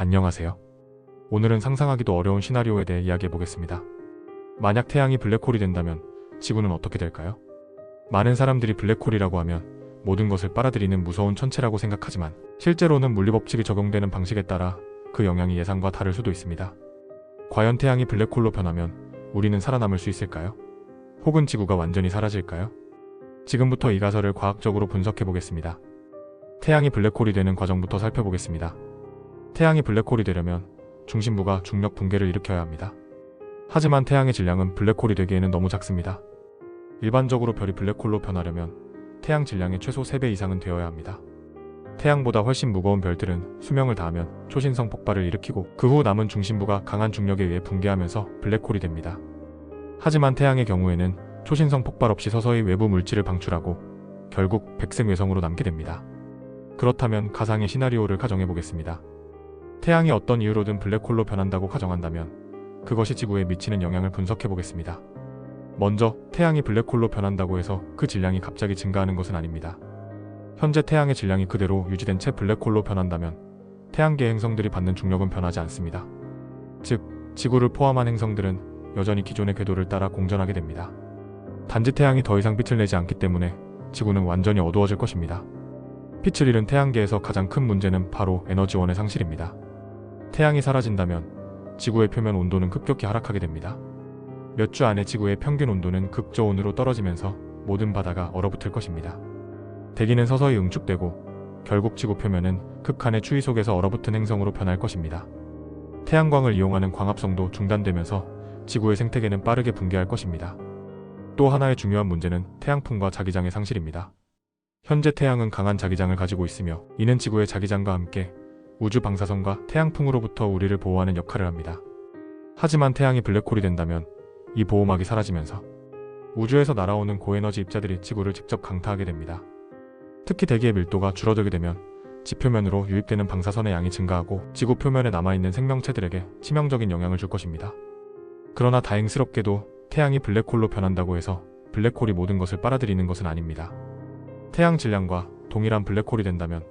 안녕하세요. 오늘은 상상하기도 어려운 시나리오에 대해 이야기해 보겠습니다. 만약 태양이 블랙홀이 된다면 지구는 어떻게 될까요? 많은 사람들이 블랙홀이라고 하면 모든 것을 빨아들이는 무서운 천체라고 생각하지만 실제로는 물리법칙이 적용되는 방식에 따라 그 영향이 예상과 다를 수도 있습니다. 과연 태양이 블랙홀로 변하면 우리는 살아남을 수 있을까요? 혹은 지구가 완전히 사라질까요? 지금부터 이 가설을 과학적으로 분석해 보겠습니다. 태양이 블랙홀이 되는 과정부터 살펴보겠습니다. 태양이 블랙홀이 되려면 중심부가 중력 붕괴를 일으켜야 합니다. 하지만 태양의 질량은 블랙홀이 되기에는 너무 작습니다. 일반적으로 별이 블랙홀로 변하려면 태양 질량의 최소 3배 이상은 되어야 합니다. 태양보다 훨씬 무거운 별들은 수명을 다하면 초신성 폭발을 일으키고 그 후 남은 중심부가 강한 중력에 의해 붕괴하면서 블랙홀이 됩니다. 하지만 태양의 경우에는 초신성 폭발 없이 서서히 외부 물질을 방출하고 결국 백색 외성으로 남게 됩니다. 그렇다면 가상의 시나리오를 가정해 보겠습니다. 태양이 어떤 이유로든 블랙홀로 변한다고 가정한다면 그것이 지구에 미치는 영향을 분석해 보겠습니다. 먼저 태양이 블랙홀로 변한다고 해서 그 질량이 갑자기 증가하는 것은 아닙니다. 현재 태양의 질량이 그대로 유지된 채 블랙홀로 변한다면 태양계 행성들이 받는 중력은 변하지 않습니다. 즉, 지구를 포함한 행성들은 여전히 기존의 궤도를 따라 공전하게 됩니다. 단지 태양이 더 이상 빛을 내지 않기 때문에 지구는 완전히 어두워질 것입니다. 빛을 잃은 태양계에서 가장 큰 문제는 바로 에너지원의 상실입니다. 태양이 사라진다면 지구의 표면 온도는 급격히 하락하게 됩니다. 몇 주 안에 지구의 평균 온도는 극저온으로 떨어지면서 모든 바다가 얼어붙을 것입니다. 대기는 서서히 응축되고 결국 지구 표면은 극한의 추위 속에서 얼어붙은 행성으로 변할 것입니다. 태양광을 이용하는 광합성도 중단되면서 지구의 생태계는 빠르게 붕괴할 것입니다. 또 하나의 중요한 문제는 태양풍과 자기장의 상실입니다. 현재 태양은 강한 자기장을 가지고 있으며 이는 지구의 자기장과 함께 우주 방사선과 태양풍으로부터 우리를 보호하는 역할을 합니다. 하지만 태양이 블랙홀이 된다면 이 보호막이 사라지면서 우주에서 날아오는 고에너지 입자들이 지구를 직접 강타하게 됩니다. 특히 대기의 밀도가 줄어들게 되면 지표면으로 유입되는 방사선의 양이 증가하고 지구 표면에 남아있는 생명체들에게 치명적인 영향을 줄 것입니다. 그러나 다행스럽게도 태양이 블랙홀로 변한다고 해서 블랙홀이 모든 것을 빨아들이는 것은 아닙니다. 태양 질량과 동일한 블랙홀이 된다면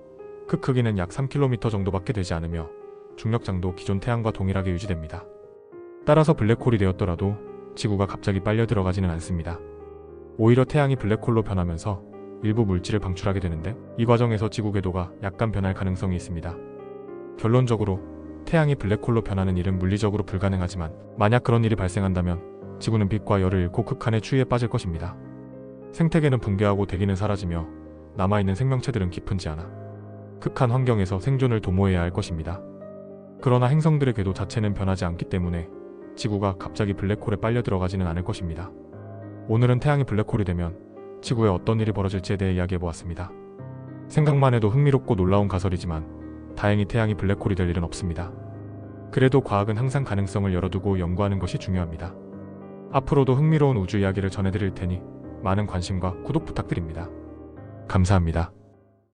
그 크기는 약 3km 정도밖에 되지 않으며 중력장도 기존 태양과 동일하게 유지됩니다. 따라서 블랙홀이 되었더라도 지구가 갑자기 빨려 들어가지는 않습니다. 오히려 태양이 블랙홀로 변하면서 일부 물질을 방출하게 되는데 이 과정에서 지구 궤도가 약간 변할 가능성이 있습니다. 결론적으로 태양이 블랙홀로 변하는 일은 물리적으로 불가능하지만 만약 그런 일이 발생한다면 지구는 빛과 열을 잃고 극한의 추위에 빠질 것입니다. 생태계는 붕괴하고 대기는 사라지며 남아있는 생명체들은 깊은 지하나 극한 환경에서 생존을 도모해야 할 것입니다. 그러나 행성들의 궤도 자체는 변하지 않기 때문에 지구가 갑자기 블랙홀에 빨려 들어가지는 않을 것입니다. 오늘은 태양이 블랙홀이 되면 지구에 어떤 일이 벌어질지에 대해 이야기해보았습니다. 생각만 해도 흥미롭고 놀라운 가설이지만 다행히 태양이 블랙홀이 될 일은 없습니다. 그래도 과학은 항상 가능성을 열어두고 연구하는 것이 중요합니다. 앞으로도 흥미로운 우주 이야기를 전해드릴 테니 많은 관심과 구독 부탁드립니다. 감사합니다.